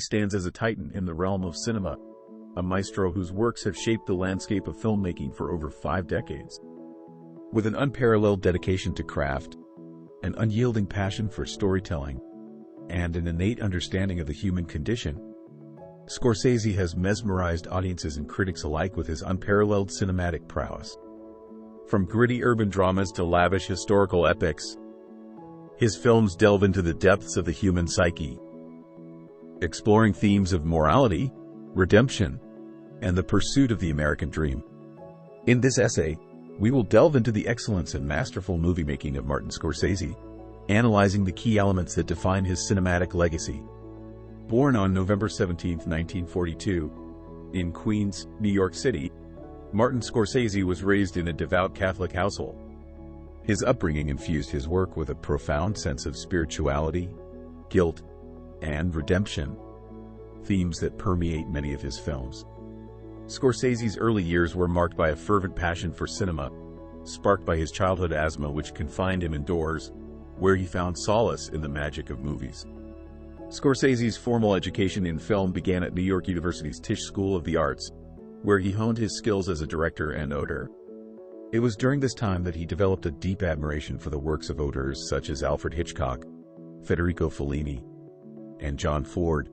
stands as a titan in the realm of cinema, a maestro whose works have shaped the landscape of filmmaking for over 5 decades. With an unparalleled dedication to craft, an unyielding passion for storytelling, and an innate understanding of the human condition, Scorsese has mesmerized audiences and critics alike with his unparalleled cinematic prowess. From gritty urban dramas to lavish historical epics, his films delve into the depths of the human psyche, exploring themes of morality, redemption, and the pursuit of the American dream. In this essay, we will delve into the excellence and masterful movie-making of Martin Scorsese, analyzing the key elements that define his cinematic legacy. Born on November 17, 1942, in Queens, New York City, Martin Scorsese was raised in a devout Catholic household. His upbringing infused his work with a profound sense of spirituality, guilt, and redemption, themes that permeate many of his films. Scorsese's early years were marked by a fervent passion for cinema, sparked by his childhood asthma which confined him indoors, where he found solace in the magic of movies. Scorsese's formal education in film began at New York University's Tisch School of the Arts, where he honed his skills as a director and auteur. It was during this time that he developed a deep admiration for the works of auteurs such as Alfred Hitchcock, Federico Fellini, and John Ford,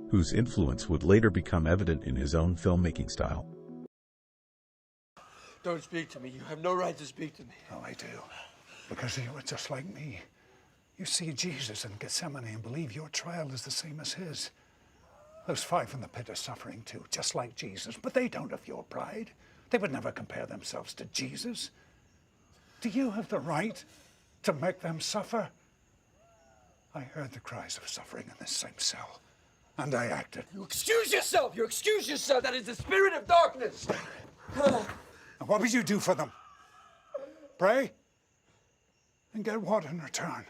whose influence would later become evident in his own filmmaking style. Don't speak to me. You have no right to speak to me. Oh, I do. Because you are just like me. You see Jesus in Gethsemane and believe your trial is the same as his. Those 5 in the pit are suffering too, just like Jesus, but they don't have your pride. They would never compare themselves to Jesus. Do you have the right to make them suffer? I heard the cries of suffering in this same cell, and I acted. You excuse yourself! You excuse yourself! That is the spirit of darkness! And what would you do for them? Pray? And get what in return?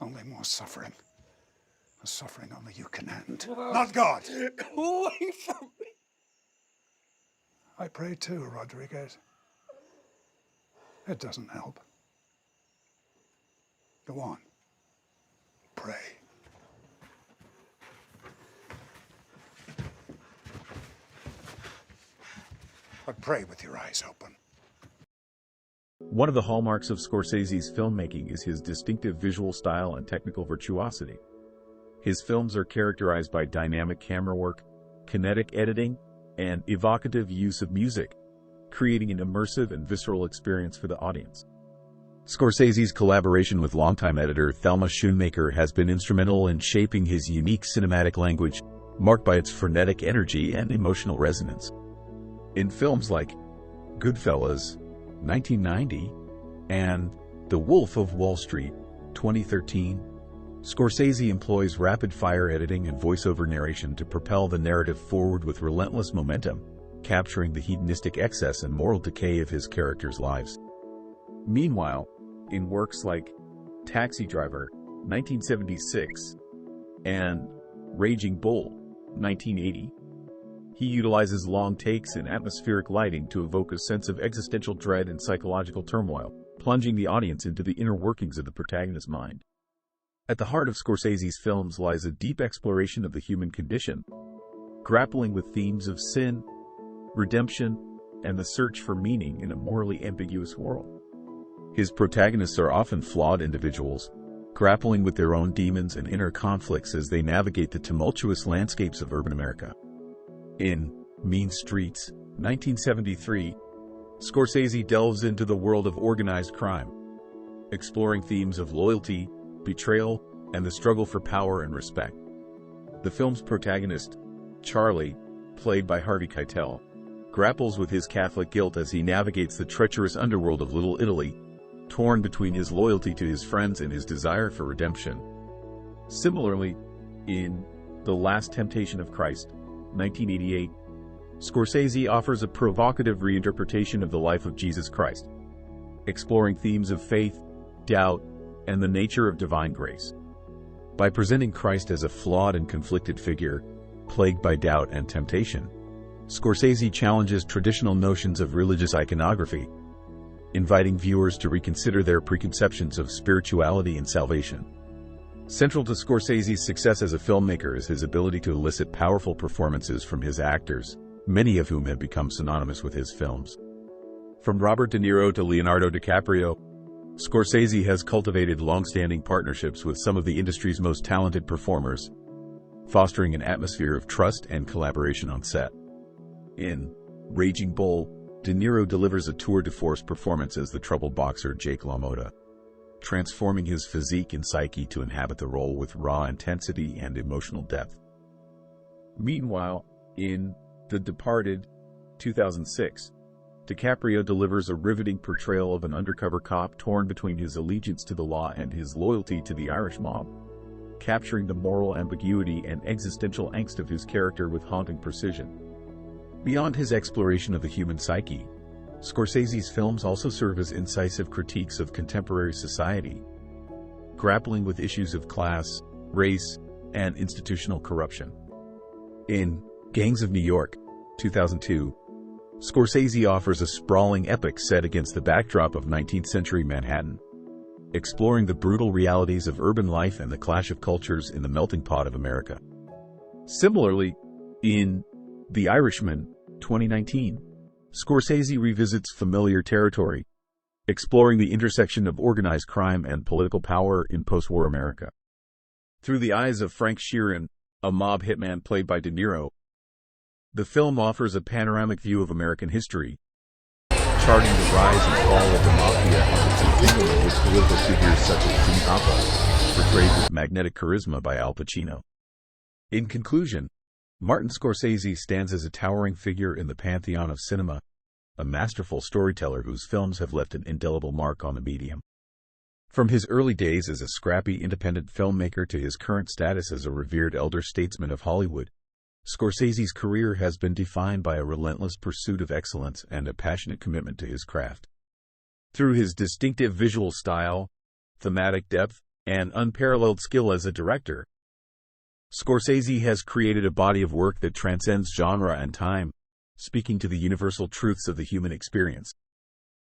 Only more suffering. A suffering only you can end, not God. Go away from me. I pray too, Rodriguez. It doesn't help. Go on. Pray. But pray with your eyes open. One of the hallmarks of Scorsese's filmmaking is his distinctive visual style and technical virtuosity. His films are characterized by dynamic camera work, kinetic editing, and evocative use of music, creating an immersive and visceral experience for the audience. Scorsese's collaboration with longtime editor Thelma Schoonmaker has been instrumental in shaping his unique cinematic language, marked by its frenetic energy and emotional resonance. In films like Goodfellas, 1990, and The Wolf of Wall Street, 2013, Scorsese employs rapid-fire editing and voiceover narration to propel the narrative forward with relentless momentum, capturing the hedonistic excess and moral decay of his characters' lives. Meanwhile, in works like Taxi Driver, 1976, and Raging Bull, 1980, he utilizes long takes and atmospheric lighting to evoke a sense of existential dread and psychological turmoil, plunging the audience into the inner workings of the protagonist's mind. At the heart of Scorsese's films lies a deep exploration of the human condition, grappling with themes of sin, redemption, and the search for meaning in a morally ambiguous world. His protagonists are often flawed individuals, grappling with their own demons and inner conflicts as they navigate the tumultuous landscapes of urban America. In Mean Streets, 1973, Scorsese delves into the world of organized crime, exploring themes of loyalty, betrayal, and the struggle for power and respect. The film's protagonist, Charlie, played by Harvey Keitel, grapples with his Catholic guilt as he navigates the treacherous underworld of Little Italy, torn between his loyalty to his friends and his desire for redemption. Similarly, in The Last Temptation of Christ, 1988, Scorsese offers a provocative reinterpretation of the life of Jesus Christ, exploring themes of faith, doubt, and the nature of divine grace. By presenting Christ as a flawed and conflicted figure, plagued by doubt and temptation, Scorsese challenges traditional notions of religious iconography, inviting viewers to reconsider their preconceptions of spirituality and salvation. Central to Scorsese's success as a filmmaker is his ability to elicit powerful performances from his actors, many of whom have become synonymous with his films. From Robert De Niro to Leonardo DiCaprio, Scorsese has cultivated long-standing partnerships with some of the industry's most talented performers, fostering an atmosphere of trust and collaboration on set. In Raging Bull, De Niro delivers a tour de force performance as the troubled boxer Jake LaMotta, transforming his physique and psyche to inhabit the role with raw intensity and emotional depth. Meanwhile, in The Departed, 2006, DiCaprio delivers a riveting portrayal of an undercover cop torn between his allegiance to the law and his loyalty to the Irish mob, capturing the moral ambiguity and existential angst of his character with haunting precision. Beyond his exploration of the human psyche, Scorsese's films also serve as incisive critiques of contemporary society, grappling with issues of class, race, and institutional corruption. In Gangs of New York, 2002, Scorsese offers a sprawling epic set against the backdrop of 19th-century Manhattan, exploring the brutal realities of urban life and the clash of cultures in the melting pot of America. Similarly, in The Irishman, 2019, Scorsese revisits familiar territory, exploring the intersection of organized crime and political power in post-war America. Through the eyes of Frank Sheeran, a mob hitman played by De Niro, the film offers a panoramic view of American history, charting the rise and fall of the mafia and its entanglement with political figures such as Jimmy Hoffa, portrayed with magnetic charisma by Al Pacino. In conclusion, Martin Scorsese stands as a towering figure in the pantheon of cinema, a masterful storyteller whose films have left an indelible mark on the medium. From his early days as a scrappy independent filmmaker to his current status as a revered elder statesman of Hollywood, Scorsese's career has been defined by a relentless pursuit of excellence and a passionate commitment to his craft. Through his distinctive visual style, thematic depth, and unparalleled skill as a director, Scorsese has created a body of work that transcends genre and time, speaking to the universal truths of the human experience.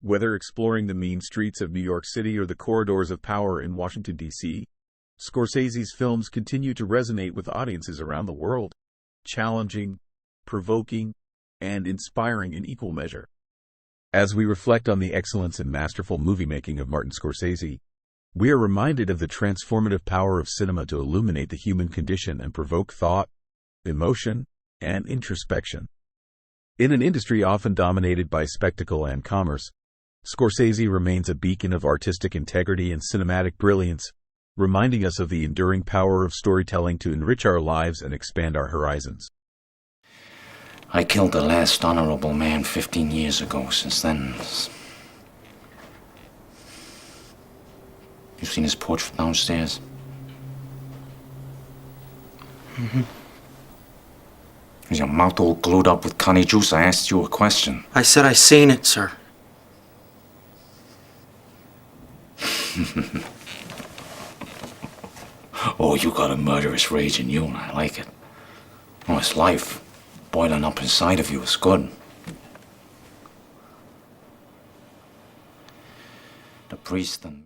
Whether exploring the mean streets of New York City or the corridors of power in Washington, D.C., Scorsese's films continue to resonate with audiences around the world, challenging, provoking, and inspiring in equal measure. As we reflect on the excellence and masterful movie-making of Martin Scorsese, we are reminded of the transformative power of cinema to illuminate the human condition and provoke thought, emotion, and introspection. In an industry often dominated by spectacle and commerce, Scorsese remains a beacon of artistic integrity and cinematic brilliance, reminding us of the enduring power of storytelling to enrich our lives and expand our horizons. I killed the last honorable man 15 years ago. Since then, you've seen his portrait from downstairs? Mm-hmm. With your mouth all glued up with Connie juice, I asked you a question. I said I seen it, sir. Oh, you got a murderous rage in you, and I like it. Oh, it's life boiling up inside of you. It's good. The priest and